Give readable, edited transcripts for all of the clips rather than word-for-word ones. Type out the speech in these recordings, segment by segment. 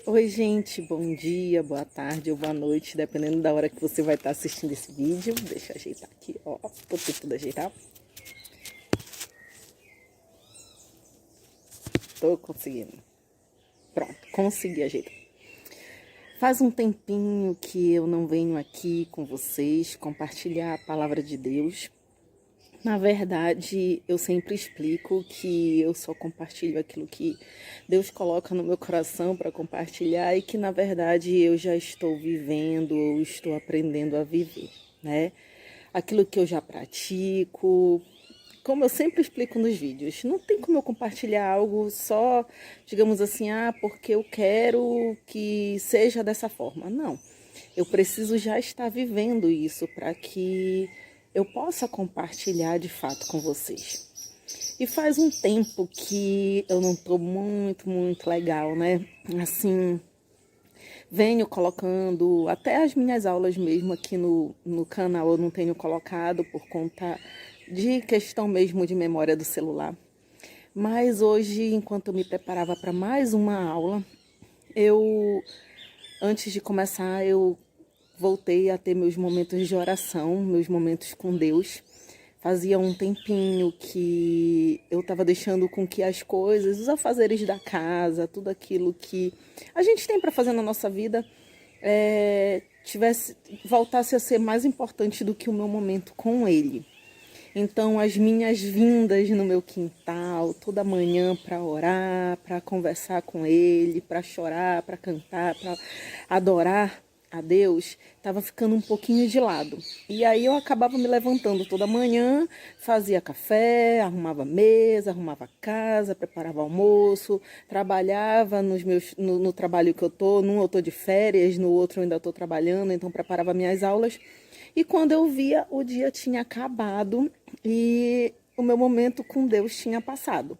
Oi, gente, bom dia, boa tarde ou boa noite, dependendo da hora que você vai estar assistindo esse vídeo. Deixa eu ajeitar aqui, ó, botei tudo ajeitar. Tô conseguindo. Pronto, consegui ajeitar. Faz um tempinho que eu não venho aqui com vocês compartilhar a palavra de Deus. Na verdade, eu sempre explico que eu só compartilho aquilo que Deus coloca no meu coração para compartilhar e que, na verdade, eu já estou vivendo ou estou aprendendo a viver, né? Aquilo que eu já pratico, como eu sempre explico nos vídeos, não tem como eu compartilhar algo só, digamos assim, porque eu quero que seja dessa forma. Não, eu preciso já estar vivendo isso para que eu possa compartilhar de fato com vocês. E faz um tempo que eu não tô muito legal, né? Assim, venho colocando, até as minhas aulas mesmo aqui no canal eu não tenho colocado por conta de questão mesmo de memória do celular. Mas hoje, enquanto eu me preparava para mais uma aula, antes de começar, eu voltei a ter meus momentos de oração, meus momentos com Deus. Fazia um tempinho que eu estava deixando com que as coisas, os afazeres da casa, tudo aquilo que a gente tem para fazer na nossa vida, voltasse a ser mais importante do que o meu momento com Ele. Então, as minhas vindas no meu quintal, toda manhã para orar, para conversar com Ele, para chorar, para cantar, para adorar a Deus, estava ficando um pouquinho de lado. E aí eu acabava me levantando toda manhã, fazia café, arrumava mesa, arrumava casa, preparava almoço, trabalhava no trabalho que eu tô, num eu tô de férias, no outro eu ainda estou trabalhando, então preparava minhas aulas. E quando eu via, o dia tinha acabado e o meu momento com Deus tinha passado.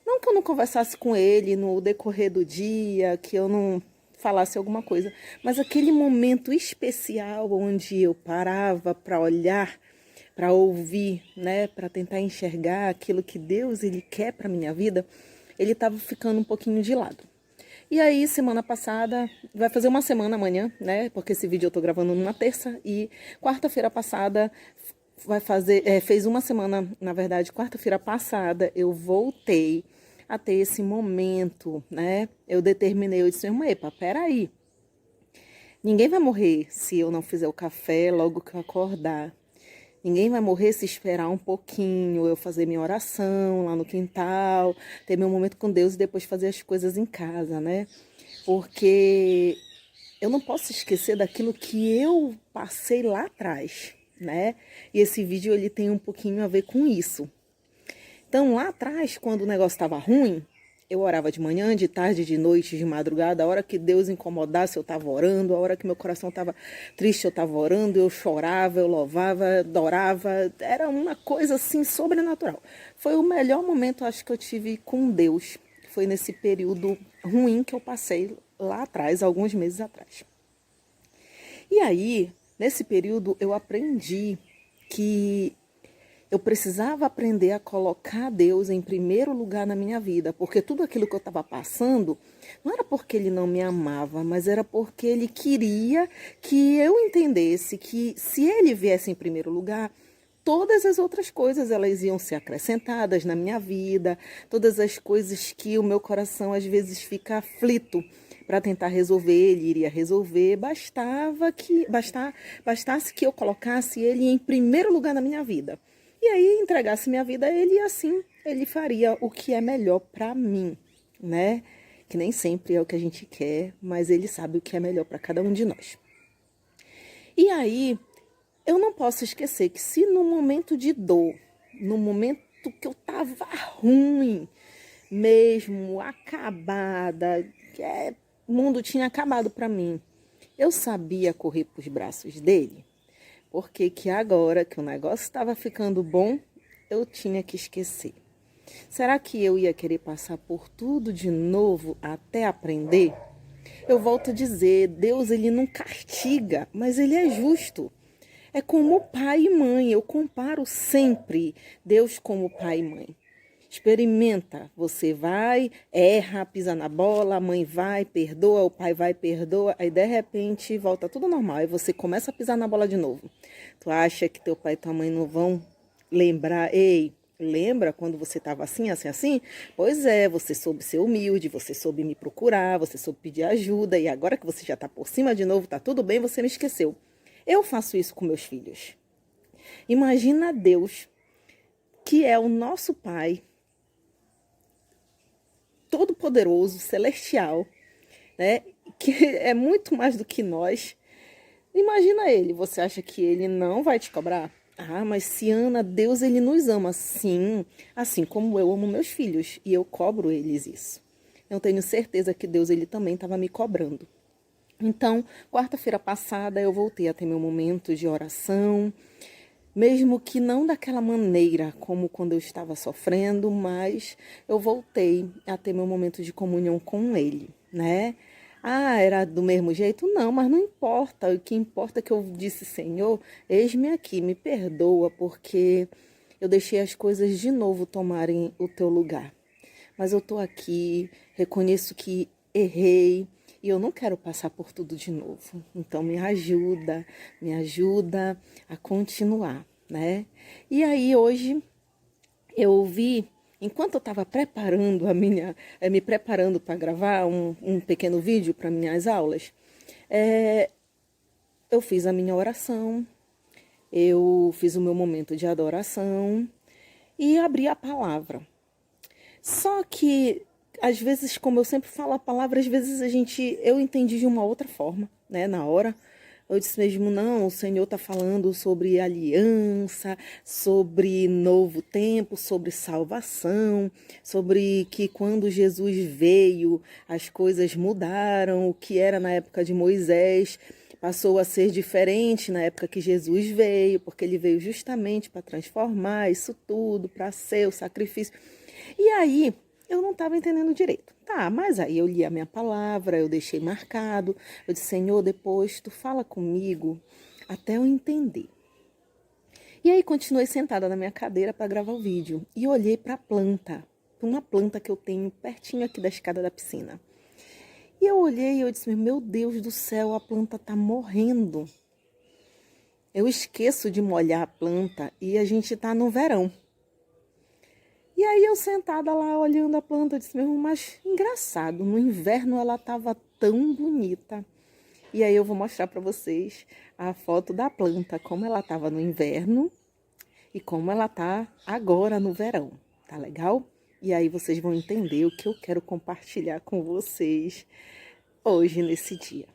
Não que eu não conversasse com Ele no decorrer do dia, que eu não falasse alguma coisa, mas aquele momento especial onde eu parava para olhar, para ouvir, né, para tentar enxergar aquilo que Deus ele quer para minha vida, ele estava ficando um pouquinho de lado. E aí, semana passada, vai fazer uma semana amanhã, né? Porque esse vídeo eu tô gravando numa terça e quarta-feira passada fez uma semana, na verdade, quarta-feira passada eu voltei a ter esse momento, né? Eu determinei, eu disse, irmã, epa, peraí. Ninguém vai morrer se eu não fizer o café logo que eu acordar. Ninguém vai morrer se esperar um pouquinho, eu fazer minha oração lá no quintal, ter meu momento com Deus e depois fazer as coisas em casa, né? Porque eu não posso esquecer daquilo que eu passei lá atrás, né? E esse vídeo ele tem um pouquinho a ver com isso. Então, lá atrás, quando o negócio estava ruim, eu orava de manhã, de tarde, de noite, de madrugada. A hora que Deus incomodasse, eu estava orando. A hora que meu coração estava triste, eu estava orando. Eu chorava, eu louvava, adorava. Era uma coisa assim sobrenatural. Foi o melhor momento, acho que eu tive com Deus. Foi nesse período ruim que eu passei lá atrás, alguns meses atrás. E aí, nesse período, eu aprendi que eu precisava aprender a colocar Deus em primeiro lugar na minha vida, porque tudo aquilo que eu estava passando não era porque Ele não me amava, mas era porque Ele queria que eu entendesse que se Ele viesse em primeiro lugar, todas as outras coisas elas iam ser acrescentadas na minha vida, todas as coisas que o meu coração às vezes fica aflito para tentar resolver, Ele iria resolver, bastasse que eu colocasse Ele em primeiro lugar na minha vida. E aí entregasse minha vida a Ele e assim Ele faria o que é melhor para mim, né? Que nem sempre é o que a gente quer, mas Ele sabe o que é melhor para cada um de nós. E aí, eu não posso esquecer que se no momento de dor, no momento que eu tava ruim, mesmo acabada, o mundo tinha acabado para mim, eu sabia correr para os braços dele. Porque que agora que o negócio estava ficando bom, eu tinha que esquecer. Será que eu ia querer passar por tudo de novo até aprender? Eu volto a dizer, Deus ele não castiga, mas ele é justo. É como pai e mãe, eu comparo sempre Deus como pai e mãe. Experimenta, você vai, erra, pisa na bola, a mãe vai, perdoa, o pai vai, perdoa, aí de repente volta tudo normal, aí você começa a pisar na bola de novo. Tu acha que teu pai e tua mãe não vão lembrar, ei, lembra quando você estava assim, assim, assim? Pois é, você soube ser humilde, você soube me procurar, você soube pedir ajuda, e agora que você já está por cima de novo, tá tudo bem, você me esqueceu. Eu faço isso com meus filhos. Imagina Deus, que é o nosso Pai, todo-poderoso, celestial, né? Que é muito mais do que nós. Imagina ele, você acha que ele não vai te cobrar? Ah, mas Ciana, Deus, ele nos ama, sim, assim como eu amo meus filhos, e eu cobro eles isso. Eu tenho certeza que Deus, ele também estava me cobrando. Então, quarta-feira passada, eu voltei a ter meu momento de oração, mesmo que não daquela maneira como quando eu estava sofrendo, mas eu voltei a ter meu momento de comunhão com Ele, né? Ah, era do mesmo jeito? Não, mas não importa. O que importa é que eu disse, Senhor, eis-me aqui, me perdoa, porque eu deixei as coisas de novo tomarem o teu lugar. Mas eu estou aqui, reconheço que errei e eu não quero passar por tudo de novo. Então me ajuda a continuar, né? E aí hoje eu vi, enquanto eu estava preparando me preparando para gravar um pequeno vídeo para minhas aulas, eu fiz a minha oração, eu fiz o meu momento de adoração e abri a palavra. Só que, às vezes, como eu sempre falo a palavra, às vezes eu entendi de uma outra forma, né, na hora. Eu disse mesmo, não, o Senhor está falando sobre aliança, sobre novo tempo, sobre salvação, sobre que quando Jesus veio, as coisas mudaram, o que era na época de Moisés passou a ser diferente na época que Jesus veio, porque ele veio justamente para transformar isso tudo, para ser o sacrifício. E aí, eu não estava entendendo direito. Tá, mas aí eu li a minha palavra, eu deixei marcado. Eu disse, Senhor, depois tu fala comigo até eu entender. E aí continuei sentada na minha cadeira para gravar o vídeo. E olhei para a planta, para uma planta que eu tenho pertinho aqui da escada da piscina. E eu olhei e eu disse, meu Deus do céu, a planta está morrendo. Eu esqueço de molhar a planta e a gente está no verão. E aí eu sentada lá olhando a planta, eu disse, meu irmão, mas engraçado, no inverno ela estava tão bonita. E aí eu vou mostrar para vocês a foto da planta, como ela estava no inverno e como ela tá agora no verão, tá legal? E aí vocês vão entender o que eu quero compartilhar com vocês hoje nesse dia.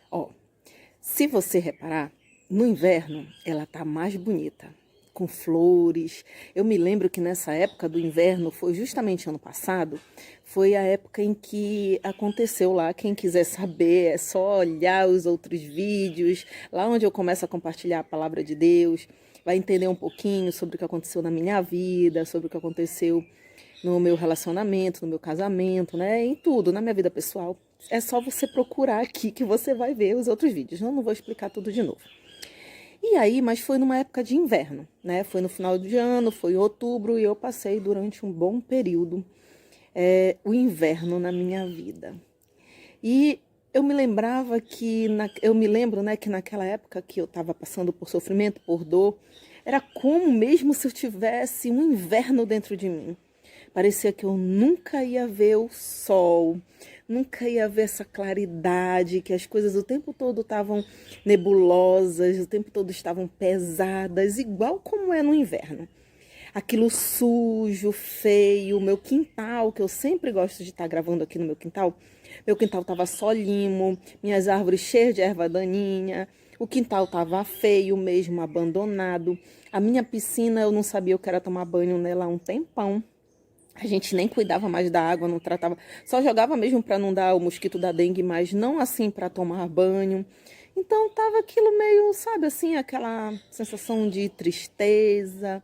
Ó, se você reparar, no inverno ela tá mais bonita, com flores. Eu me lembro que nessa época do inverno, foi justamente ano passado, foi a época em que aconteceu lá. Quem quiser saber, é só olhar os outros vídeos, lá onde eu começo a compartilhar a palavra de Deus, vai entender um pouquinho sobre o que aconteceu na minha vida, sobre o que aconteceu no meu relacionamento, no meu casamento, né? Em tudo, na minha vida pessoal. É só você procurar aqui que você vai ver os outros vídeos. Eu não vou explicar tudo de novo. E aí, mas foi numa época de inverno, né? Foi no final de ano, foi em outubro, e eu passei durante um bom período o inverno na minha vida. E eu me lembrava que, eu me lembro, né, que naquela época que eu estava passando por sofrimento, por dor, era como mesmo se eu tivesse um inverno dentro de mim. Parecia que eu nunca ia ver o sol, nunca ia ver essa claridade, que as coisas o tempo todo estavam nebulosas, o tempo todo estavam pesadas, igual como é no inverno. Aquilo sujo, feio, meu quintal, que eu sempre gosto de estar gravando aqui no meu quintal estava só limo, minhas árvores cheias de erva daninha, o quintal estava feio mesmo, abandonado. A minha piscina, eu não sabia o que era tomar banho nela há um tempão. A gente nem cuidava mais da água, não tratava, só jogava mesmo para não dar o mosquito da dengue, mas não assim para tomar banho. Então tava aquilo meio, sabe assim, aquela sensação de tristeza,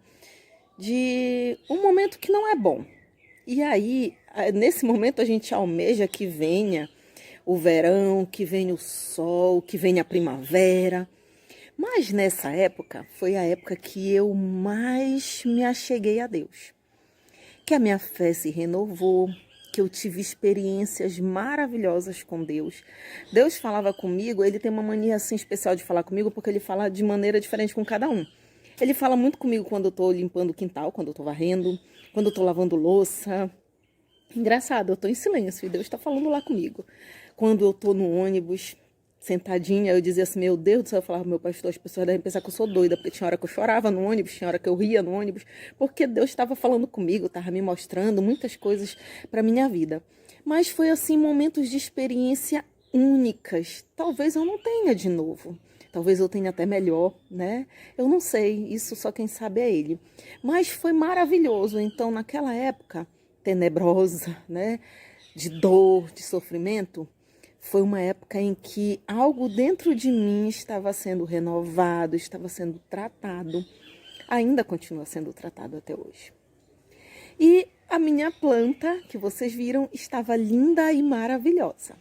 de um momento que não é bom. E aí nesse momento a gente almeja que venha o verão, que venha o sol, que venha a primavera. Mas nessa época foi a época que eu mais me acheguei a Deus, que a minha fé se renovou, que eu tive experiências maravilhosas com Deus. Deus falava comigo, ele tem uma mania assim especial de falar comigo, porque ele fala de maneira diferente com cada um. Ele fala muito comigo quando eu estou limpando o quintal, quando eu estou varrendo, quando eu estou lavando louça. Engraçado, eu estou em silêncio e Deus está falando lá comigo. Quando eu estou no ônibus, sentadinha, eu dizia assim, meu Deus do céu, eu falava pro meu pastor, as pessoas devem pensar que eu sou doida, porque tinha hora que eu chorava no ônibus, tinha hora que eu ria no ônibus, porque Deus estava falando comigo, estava me mostrando muitas coisas para minha vida. Mas foi assim, momentos de experiência únicas. Talvez eu não tenha de novo. Talvez eu tenha até melhor, né? Eu não sei, isso só quem sabe é ele. Mas foi maravilhoso. Então, naquela época tenebrosa, né? De dor, de sofrimento, foi uma época em que algo dentro de mim estava sendo renovado, estava sendo tratado, ainda continua sendo tratado até hoje. E a minha planta, que vocês viram, estava linda e maravilhosa.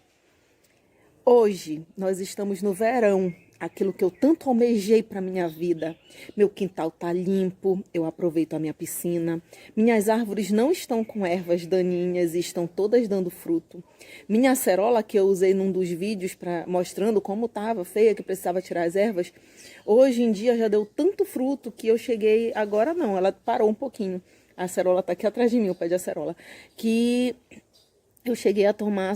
Hoje nós estamos no verão, aquilo que eu tanto almejei para minha vida. Meu quintal tá limpo, eu aproveito a minha piscina. Minhas árvores não estão com ervas daninhas e estão todas dando fruto. Minha acerola, que eu usei num dos vídeos mostrando como estava feia, que precisava tirar as ervas, hoje em dia já deu tanto fruto que eu cheguei, agora não, ela parou um pouquinho. A acerola tá aqui atrás de mim, o pé de acerola, que eu cheguei a tomar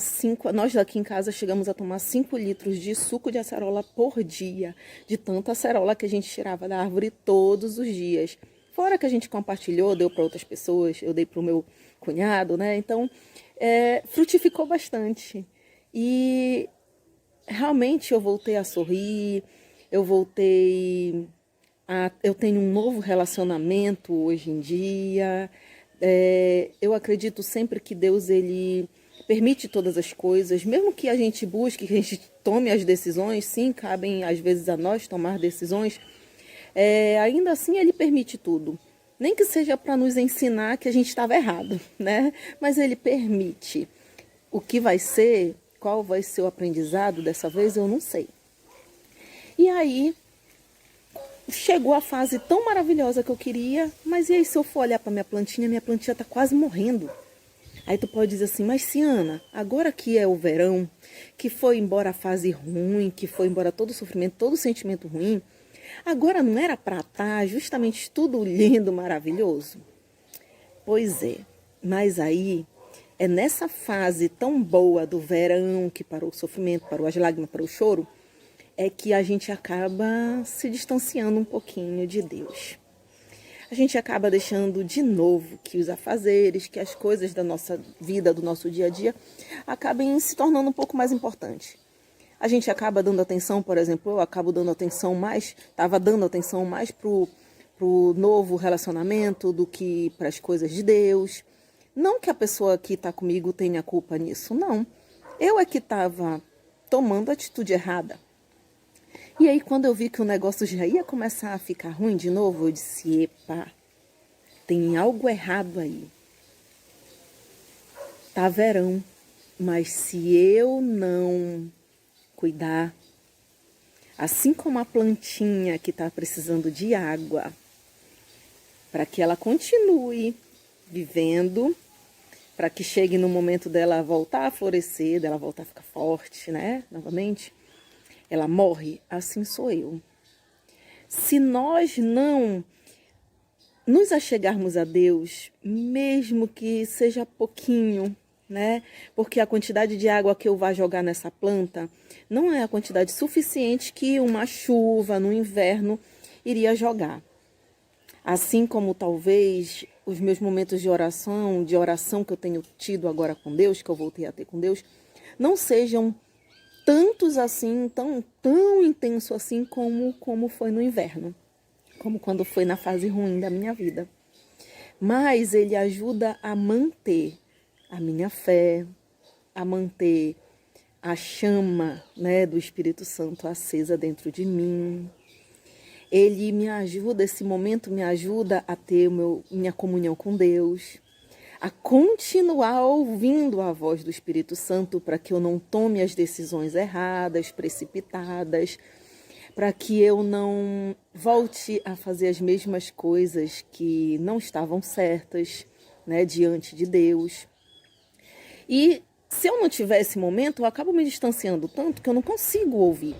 nós daqui em casa chegamos a tomar 5 litros de suco de acerola por dia, de tanta acerola que a gente tirava da árvore todos os dias. Fora que a gente compartilhou, deu para outras pessoas, eu dei para o meu cunhado, né? Então, frutificou bastante. E realmente eu voltei a sorrir, eu tenho um novo relacionamento hoje em dia. Eu acredito sempre que Deus, ele permite todas as coisas, mesmo que a gente busque, que a gente tome as decisões, sim, cabem às vezes a nós tomar decisões, ainda assim ele permite tudo. Nem que seja para nos ensinar que a gente estava errado, né? Mas ele permite. O que vai ser, qual vai ser o aprendizado dessa vez, eu não sei. E aí, chegou a fase tão maravilhosa que eu queria, mas e aí se eu for olhar para minha plantinha está quase morrendo. Aí tu pode dizer assim, mas Ciana, agora que é o verão, que foi embora a fase ruim, que foi embora todo o sofrimento, todo o sentimento ruim, agora não era para estar justamente tudo lindo, maravilhoso? Pois é, mas aí é nessa fase tão boa do verão, que parou o sofrimento, parou as lágrimas, parou o choro, é que a gente acaba se distanciando um pouquinho de Deus. A gente acaba deixando de novo que os afazeres, que as coisas da nossa vida, do nosso dia a dia, acabem se tornando um pouco mais importantes. A gente acaba dando atenção, por exemplo, eu acabo dando atenção mais, estava dando atenção mais pro novo relacionamento do que para as coisas de Deus. Não que a pessoa que está comigo tenha culpa nisso, não. Eu é que estava tomando a atitude errada. E aí, quando eu vi que o negócio já ia começar a ficar ruim de novo, eu disse, epa, tem algo errado aí. Tá verão, mas se eu não cuidar, assim como a plantinha que está precisando de água, para que ela continue vivendo, para que chegue no momento dela voltar a florescer, dela voltar a ficar forte, né, novamente, ela morre, assim sou eu. Se nós não nos achegarmos a Deus, mesmo que seja pouquinho, né? Porque a quantidade de água que eu vá jogar nessa planta não é a quantidade suficiente que uma chuva no inverno iria jogar. Assim como talvez os meus momentos de oração que eu tenho tido agora com Deus, que eu voltei a ter com Deus, não sejam tantos assim, tão intenso assim como foi no inverno, como quando foi na fase ruim da minha vida. Mas ele ajuda a manter a minha fé, a manter a chama, né, do Espírito Santo acesa dentro de mim. Ele me ajuda, esse momento me ajuda a ter minha comunhão com Deus, a continuar ouvindo a voz do Espírito Santo para que eu não tome as decisões erradas, precipitadas, para que eu não volte a fazer as mesmas coisas que não estavam certas, né, diante de Deus. E se eu não tiver esse momento, eu acabo me distanciando tanto que eu não consigo ouvir.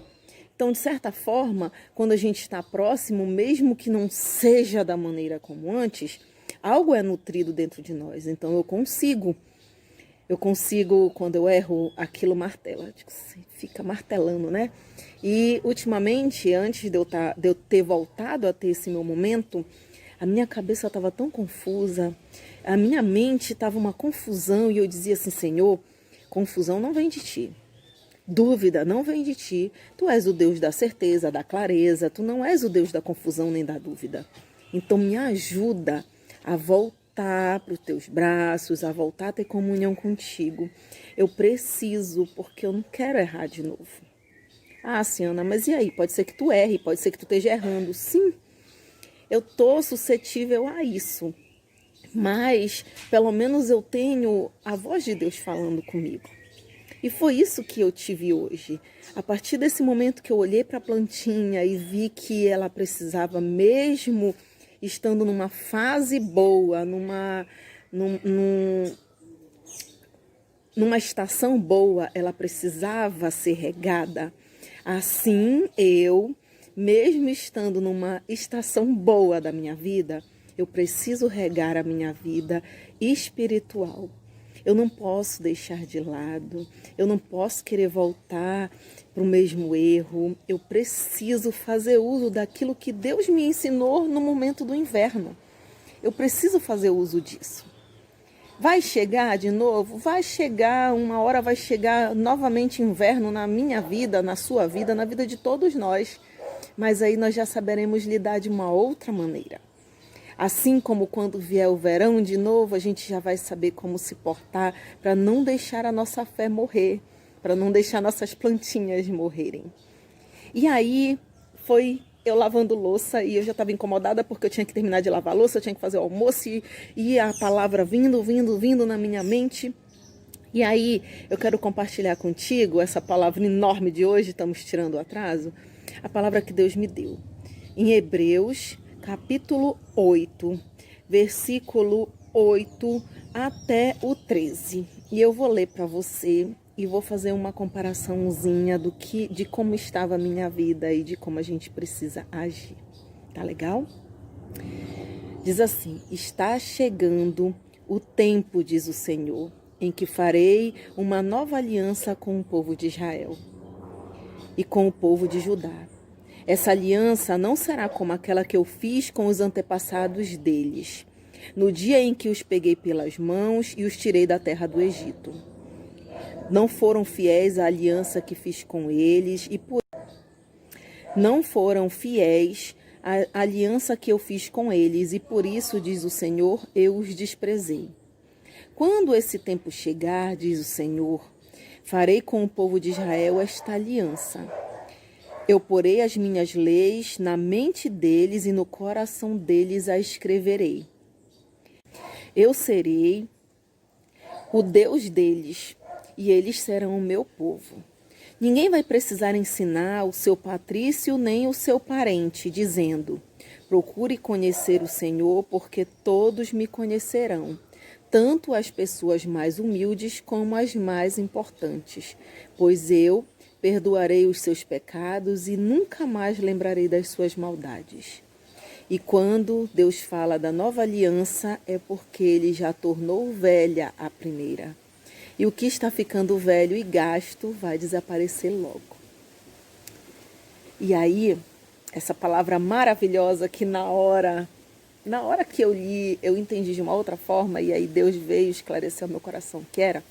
Então, de certa forma, quando a gente está próximo, mesmo que não seja da maneira como antes, algo é nutrido dentro de nós. Então, eu consigo, quando eu erro, aquilo martela, tipo, fica martelando, né? E, ultimamente, antes de eu ter voltado a ter esse meu momento, a minha cabeça estava tão confusa, a minha mente estava uma confusão, e eu dizia assim, Senhor, confusão não vem de ti. Dúvida não vem de ti. Tu és o Deus da certeza, da clareza. Tu não és o Deus da confusão nem da dúvida. Então me ajuda a voltar para os teus braços, a voltar a ter comunhão contigo. Eu preciso, porque eu não quero errar de novo. Ah, Ciana, mas e aí? Pode ser que tu erre, pode ser que tu esteja errando. Sim, eu estou suscetível a isso. Mas, pelo menos eu tenho a voz de Deus falando comigo. E foi isso que eu tive hoje. A partir desse momento que eu olhei para a plantinha e vi que ela precisava, mesmo estando numa fase boa, numa estação boa, ela precisava ser regada. Assim, eu, mesmo estando numa estação boa da minha vida, eu preciso regar a minha vida espiritual. Eu não posso deixar de lado, eu não posso querer voltar para o mesmo erro. Eu preciso fazer uso daquilo que Deus me ensinou no momento do inverno. Eu preciso fazer uso disso. Vai chegar de novo? Vai chegar, uma hora vai chegar novamente inverno na minha vida, na sua vida, na vida de todos nós. Mas aí nós já saberemos lidar de uma outra maneira. Assim como quando vier o verão de novo, a gente já vai saber como se portar para não deixar a nossa fé morrer, para não deixar nossas plantinhas morrerem. E aí foi eu lavando louça e eu já estava incomodada porque eu tinha que terminar de lavar a louça, eu tinha que fazer o almoço e a palavra vindo na minha mente. E aí eu quero compartilhar contigo essa palavra enorme de hoje, estamos tirando o atraso, a palavra que Deus me deu. Em Hebreus, capítulo 8, versículo 8 até o 13. E eu vou ler para você e vou fazer uma comparaçãozinha de como estava a minha vida e de como a gente precisa agir. Tá legal? Diz assim: está chegando o tempo, diz o Senhor, em que farei uma nova aliança com o povo de Israel e com o povo de Judá. Essa aliança não será como aquela que eu fiz com os antepassados deles, no dia em que os peguei pelas mãos e os tirei da terra do Egito. Não foram fiéis à aliança que fiz com eles não foram fiéis à aliança que eu fiz com eles, e por isso, diz o Senhor, eu os desprezei. Quando esse tempo chegar, diz o Senhor, farei com o povo de Israel esta aliança. Eu porei as minhas leis na mente deles e no coração deles a escreverei. Eu serei o Deus deles e eles serão o meu povo. Ninguém vai precisar ensinar o seu patrício nem o seu parente, dizendo: procure conhecer o Senhor, porque todos me conhecerão, tanto as pessoas mais humildes como as mais importantes, pois eu perdoarei os seus pecados e nunca mais lembrarei das suas maldades. E quando Deus fala da nova aliança, é porque ele já tornou velha a primeira. E o que está ficando velho e gasto vai desaparecer logo. E aí, essa palavra maravilhosa que na hora que eu li, eu entendi de uma outra forma, e aí Deus veio esclarecer o meu coração, que era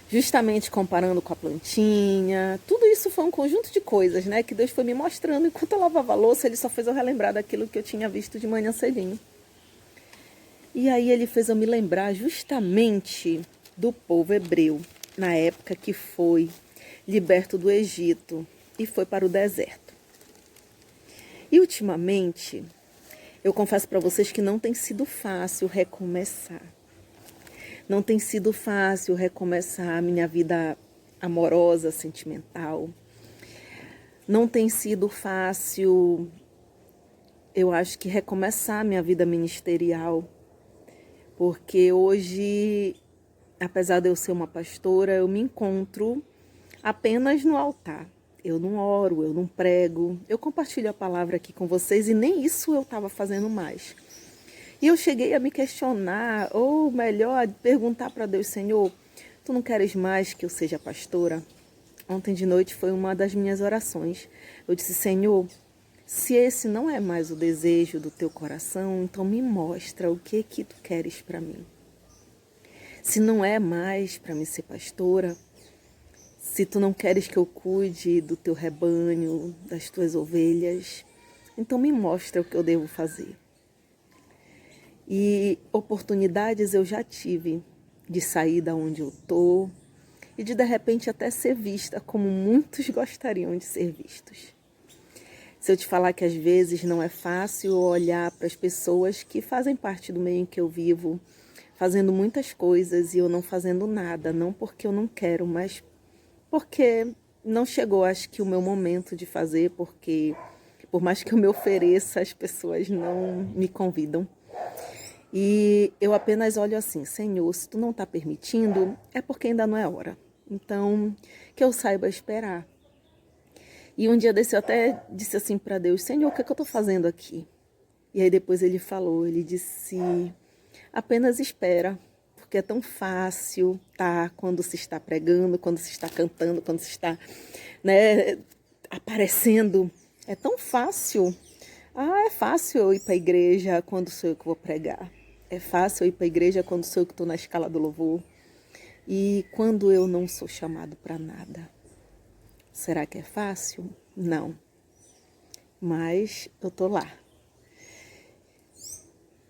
justamente comparando com a plantinha. Tudo isso foi um conjunto de coisas, né, que Deus foi me mostrando. Enquanto eu lavava a louça, ele só fez eu relembrar daquilo que eu tinha visto de manhã cedinho. E aí ele fez eu me lembrar justamente do povo hebreu, na época que foi liberto do Egito e foi para o deserto. E ultimamente, eu confesso para vocês que não tem sido fácil recomeçar. Não tem sido fácil recomeçar a minha vida amorosa, sentimental. Não tem sido fácil, eu acho que recomeçar a minha vida ministerial, porque hoje, apesar de eu ser uma pastora, eu me encontro apenas no altar. Eu não oro, eu não prego, eu compartilho a palavra aqui com vocês e nem isso eu estava fazendo mais. E eu cheguei a me questionar, ou melhor, perguntar para Deus: Senhor, tu não queres mais que eu seja pastora? Ontem de noite foi uma das minhas orações. Eu disse: Senhor, se esse não é mais o desejo do teu coração, então me mostra o que tu queres para mim. Se não é mais para mim ser pastora, se tu não queres que eu cuide do teu rebanho, das tuas ovelhas, então me mostra o que eu devo fazer. E oportunidades eu já tive de sair da onde eu estou e de repente até ser vista como muitos gostariam de ser vistos. Se eu te falar que às vezes não é fácil olhar para as pessoas que fazem parte do meio em que eu vivo, fazendo muitas coisas e eu não fazendo nada, não porque eu não quero, mas porque não chegou, acho que, o meu momento de fazer, porque por mais que eu me ofereça, as pessoas não me convidam. E eu apenas olho assim: Senhor, se tu não está permitindo, é porque ainda não é hora. Então, que eu saiba esperar. E um dia desse eu até disse assim para Deus: Senhor, o que é que eu estou fazendo aqui? E aí depois ele falou, ele disse: apenas espera, porque é tão fácil quando se está pregando, quando se está cantando, quando se está, né, aparecendo. É tão fácil. É fácil eu ir para a igreja quando sou eu que vou pregar. É fácil eu ir para a igreja quando sou eu que estou na escala do louvor. E quando eu não sou chamado para nada. Será que é fácil? Não. Mas eu estou lá.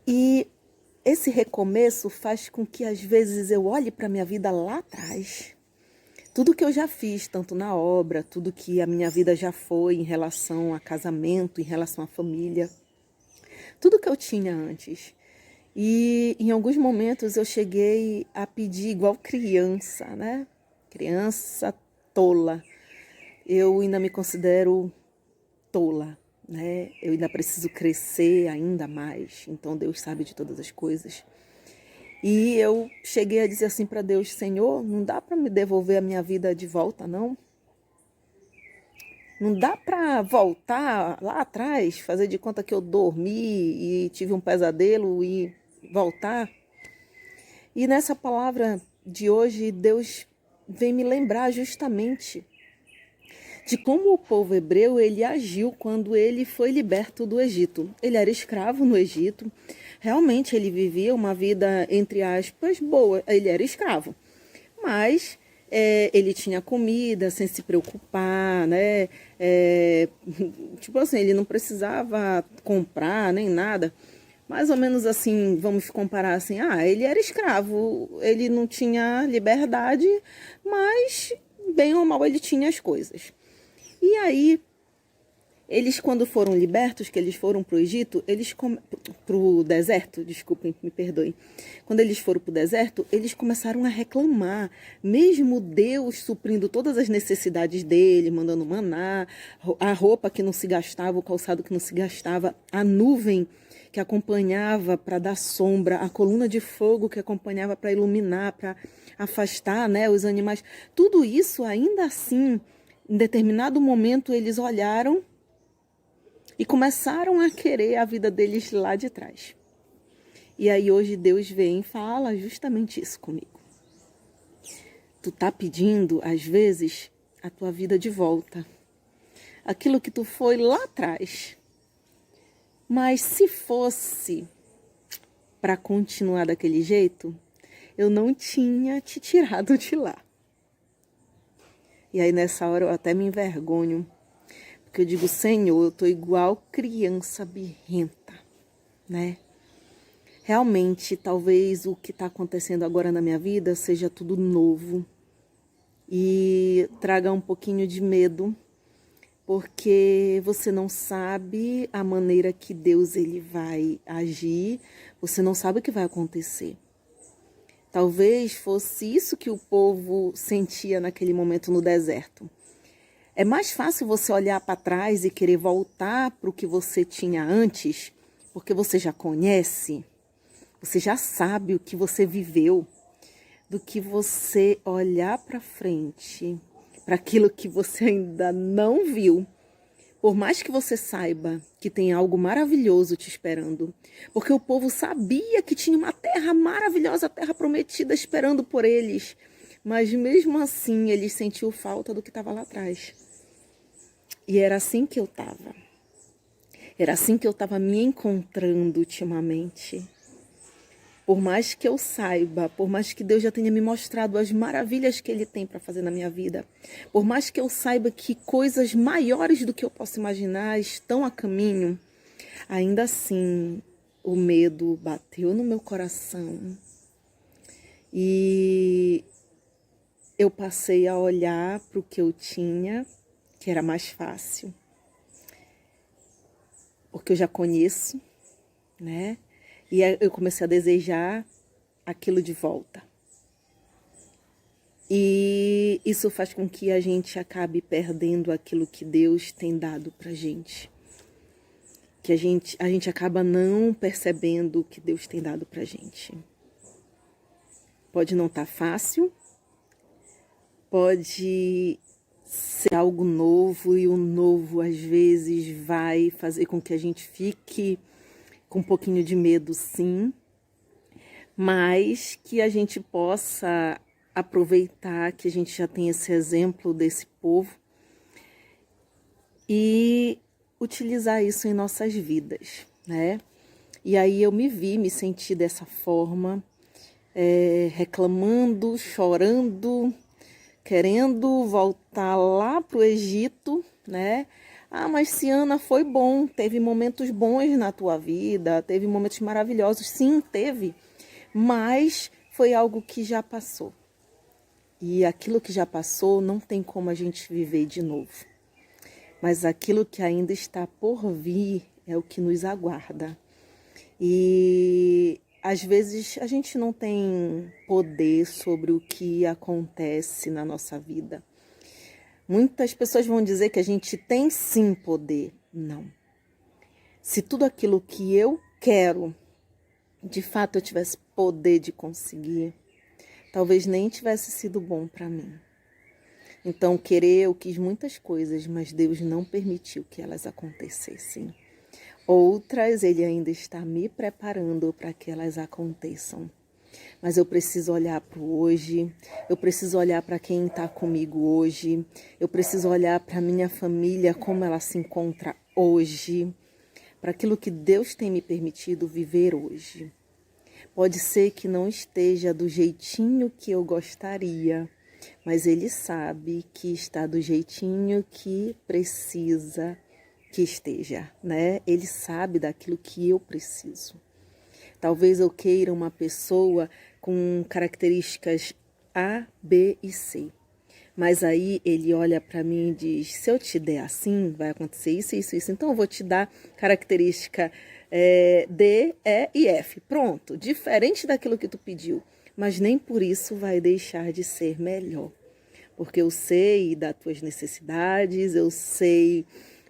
E esse recomeço faz com que às vezes eu olhe para a minha vida lá atrás. Tudo que eu já fiz, tanto na obra, tudo que a minha vida já foi em relação a casamento, em relação à família. Tudo que eu tinha antes. E em alguns momentos eu cheguei a pedir igual criança, né? Criança tola. Eu ainda me considero tola, né? Eu ainda preciso crescer ainda mais. Então Deus sabe de todas as coisas. E eu cheguei a dizer assim para Deus: Senhor, não dá para me devolver a minha vida de volta, não? Não dá para voltar lá atrás, fazer de conta que eu dormi e tive um pesadelo e voltar? E nessa palavra de hoje, Deus vem me lembrar justamente de como o povo hebreu ele agiu quando ele foi liberto do Egito. Ele era escravo no Egito, realmente ele vivia uma vida, entre aspas, boa. Ele era escravo, mas ele tinha comida sem se preocupar, né? Tipo assim, ele não precisava comprar nem nada. Mais ou menos assim, vamos comparar assim: ele era escravo, ele não tinha liberdade, mas bem ou mal ele tinha as coisas. E aí, eles quando foram libertos, que eles foram para o Egito, para o deserto, desculpem, me perdoem. Quando eles foram para o deserto, eles começaram a reclamar, mesmo Deus suprindo todas as necessidades dele, mandando maná, a roupa que não se gastava, o calçado que não se gastava, a nuvem que acompanhava para dar sombra, a coluna de fogo que acompanhava para iluminar, para afastar, né, os animais. Tudo isso, ainda assim, em determinado momento, eles olharam e começaram a querer a vida deles lá de trás. E aí hoje Deus vem e fala justamente isso comigo. Tu tá pedindo, às vezes, a tua vida de volta. Aquilo que tu foi lá atrás. Mas se fosse para continuar daquele jeito, eu não tinha te tirado de lá. E aí nessa hora eu até me envergonho, porque eu digo: Senhor, eu tô igual criança birrenta, né? Realmente, talvez o que está acontecendo agora na minha vida seja tudo novo e traga um pouquinho de medo, porque você não sabe a maneira que Deus ele vai agir, você não sabe o que vai acontecer. Talvez fosse isso que o povo sentia naquele momento no deserto. É mais fácil você olhar para trás e querer voltar para o que você tinha antes, porque você já conhece, você já sabe o que você viveu, do que você olhar para frente, para aquilo que você ainda não viu. Por mais que você saiba que tem algo maravilhoso te esperando, porque o povo sabia que tinha uma terra maravilhosa, a terra prometida esperando por eles, mas mesmo assim eles sentiam falta do que estava lá atrás. E era assim que eu estava. Era assim que eu estava me encontrando ultimamente. Por mais que eu saiba, por mais que Deus já tenha me mostrado as maravilhas que Ele tem para fazer na minha vida, por mais que eu saiba que coisas maiores do que eu posso imaginar estão a caminho, ainda assim o medo bateu no meu coração e eu passei a olhar para o que eu tinha, que era mais fácil, porque eu já conheço, né? E eu comecei a desejar aquilo de volta. E isso faz com que a gente acabe perdendo aquilo que Deus tem dado pra gente. Que a gente acaba não percebendo o que Deus tem dado pra gente. Pode não estar fácil, pode ser algo novo, e o novo às vezes vai fazer com que a gente fique com um pouquinho de medo, sim, mas que a gente possa aproveitar que a gente já tem esse exemplo desse povo e utilizar isso em nossas vidas, né? E aí eu me senti dessa forma, reclamando, chorando, querendo voltar lá para o Egito, né? Ah, mas Ciana, foi bom, teve momentos bons na tua vida, teve momentos maravilhosos, sim, teve, mas foi algo que já passou. E aquilo que já passou não tem como a gente viver de novo. Mas aquilo que ainda está por vir é o que nos aguarda. E às vezes a gente não tem poder sobre o que acontece na nossa vida. Muitas pessoas vão dizer que a gente tem sim poder. Não. Se tudo aquilo que eu quero, de fato eu tivesse poder de conseguir, talvez nem tivesse sido bom para mim. Então, eu quis muitas coisas, mas Deus não permitiu que elas acontecessem. Outras, Ele ainda está me preparando para que elas aconteçam. Mas eu preciso olhar para o hoje, eu preciso olhar para quem está comigo hoje, eu preciso olhar para a minha família, como ela se encontra hoje, para aquilo que Deus tem me permitido viver hoje. Pode ser que não esteja do jeitinho que eu gostaria, mas Ele sabe que está do jeitinho que precisa que esteja, né? Ele sabe daquilo que eu preciso. Talvez eu queira uma pessoa com características A, B e C. Mas aí ele olha para mim e diz, se eu te der assim, vai acontecer isso, isso, isso. Então eu vou te dar característica D, E e F. Pronto, diferente daquilo que tu pediu. Mas nem por isso vai deixar de ser melhor. Porque eu sei das tuas necessidades, eu sei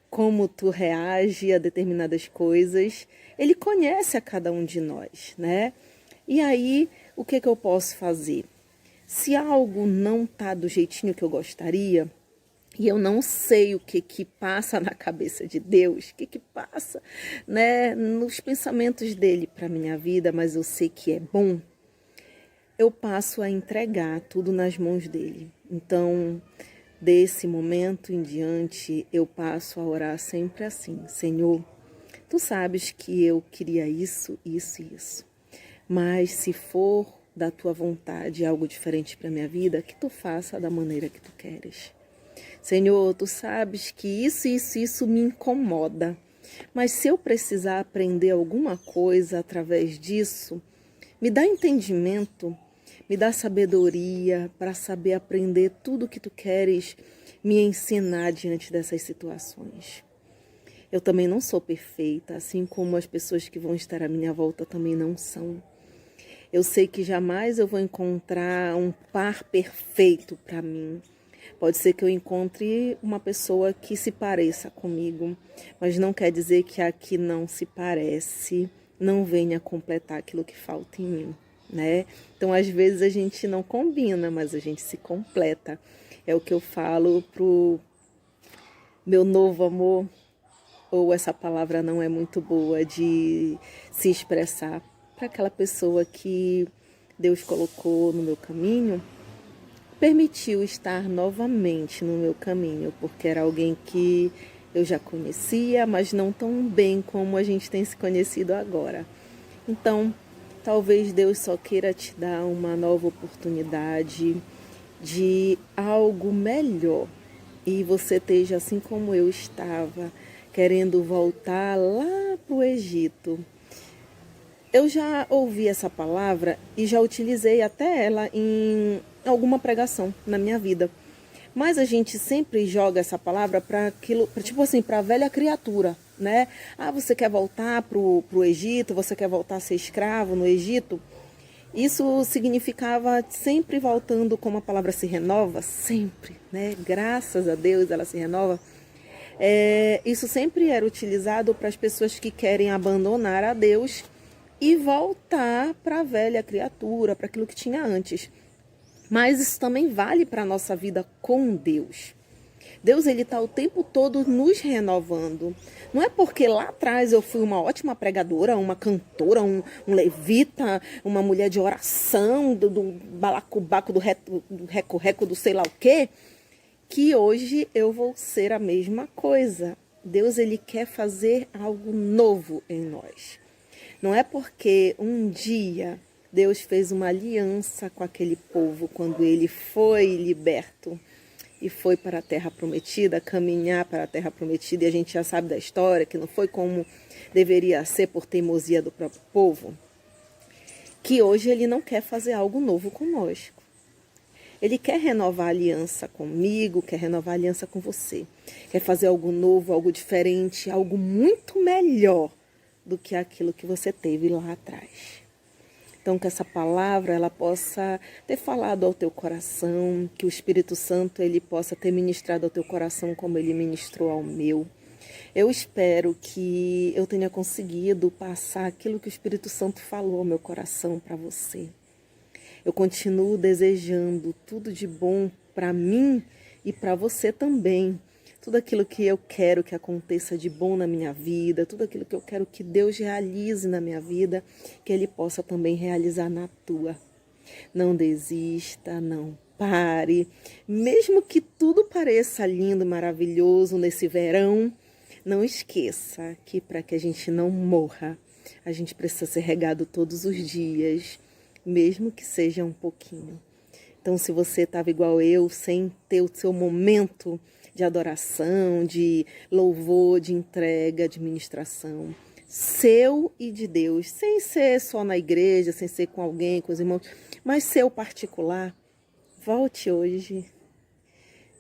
como tu reage a determinadas coisas. Ele conhece a cada um de nós, né? E aí, o que eu posso fazer? Se algo não tá do jeitinho que eu gostaria, e eu não sei o que passa na cabeça de Deus, o que passa, né, nos pensamentos dele para minha vida, mas eu sei que é bom, eu passo a entregar tudo nas mãos dele. Então, desse momento em diante, eu passo a orar sempre assim: Senhor, tu sabes que eu queria isso, isso e isso. Mas se for da tua vontade algo diferente para minha vida, que tu faça da maneira que tu queres. Senhor, tu sabes que isso me incomoda. Mas se eu precisar aprender alguma coisa através disso, me dá entendimento, me dá sabedoria para saber aprender tudo o que tu queres me ensinar diante dessas situações. Eu também não sou perfeita, assim como as pessoas que vão estar à minha volta também não são. Eu sei que jamais eu vou encontrar um par perfeito para mim. Pode ser que eu encontre uma pessoa que se pareça comigo, mas não quer dizer que a que não se parece não venha completar aquilo que falta em mim, né? Então, às vezes a gente não combina, mas a gente se completa. É o que eu falo pro meu novo amor, ou essa palavra não é muito boa de se expressar para aquela pessoa que Deus colocou no meu caminho, permitiu estar novamente no meu caminho, porque era alguém que eu já conhecia, mas não tão bem como a gente tem se conhecido agora. Então, talvez Deus só queira te dar uma nova oportunidade de algo melhor. E você esteja assim como eu estava, querendo voltar lá para o Egito. Eu já ouvi essa palavra e já utilizei até ela em alguma pregação na minha vida. Mas a gente sempre joga essa palavra para aquilo, tipo assim, para a velha criatura, né? Ah, você quer voltar pro Egito, você quer voltar a ser escravo no Egito? Isso significava sempre voltando, como a palavra se renova, sempre, né? Graças a Deus ela se renova. Isso sempre era utilizado para as pessoas que querem abandonar a Deus e voltar para a velha criatura, para aquilo que tinha antes. Mas isso também vale para a nossa vida com Deus. Deus, ele está o tempo todo nos renovando. Não é porque lá atrás eu fui uma ótima pregadora, uma cantora, um levita, uma mulher de oração, do balacobaco, do reco-reco, do sei lá o quê, que hoje eu vou ser a mesma coisa. Deus, ele quer fazer algo novo em nós. Não é porque um dia Deus fez uma aliança com aquele povo quando ele foi liberto e foi para a Terra Prometida, caminhar para a Terra Prometida, e a gente já sabe da história, que não foi como deveria ser por teimosia do próprio povo, que hoje ele não quer fazer algo novo conosco. Ele quer renovar a aliança comigo, quer renovar a aliança com você. Quer fazer algo novo, algo diferente, algo muito melhor do que aquilo que você teve lá atrás. Então, que essa palavra ela possa ter falado ao teu coração, que o Espírito Santo ele possa ter ministrado ao teu coração como ele ministrou ao meu. Eu espero que eu tenha conseguido passar aquilo que o Espírito Santo falou ao meu coração para você. Eu continuo desejando tudo de bom para mim e para você também. Tudo aquilo que eu quero que aconteça de bom na minha vida, tudo aquilo que eu quero que Deus realize na minha vida, que Ele possa também realizar na tua. Não desista, não pare. Mesmo que tudo pareça lindo, maravilhoso nesse verão, não esqueça que para que a gente não morra, a gente precisa ser regado todos os dias, mesmo que seja um pouquinho. Então, se você estava igual eu, sem ter o seu momento de adoração, de louvor, de entrega, de ministração, seu e de Deus, sem ser só na igreja, sem ser com alguém, com os irmãos, mas seu particular, volte hoje,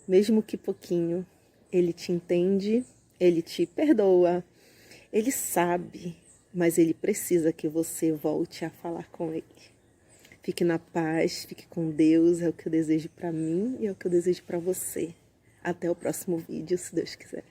mesmo que pouquinho. Ele te entende, ele te perdoa, ele sabe, mas ele precisa que você volte a falar com ele. Fique na paz, fique com Deus, é o que eu desejo para mim e é o que eu desejo para você. Até o próximo vídeo, se Deus quiser.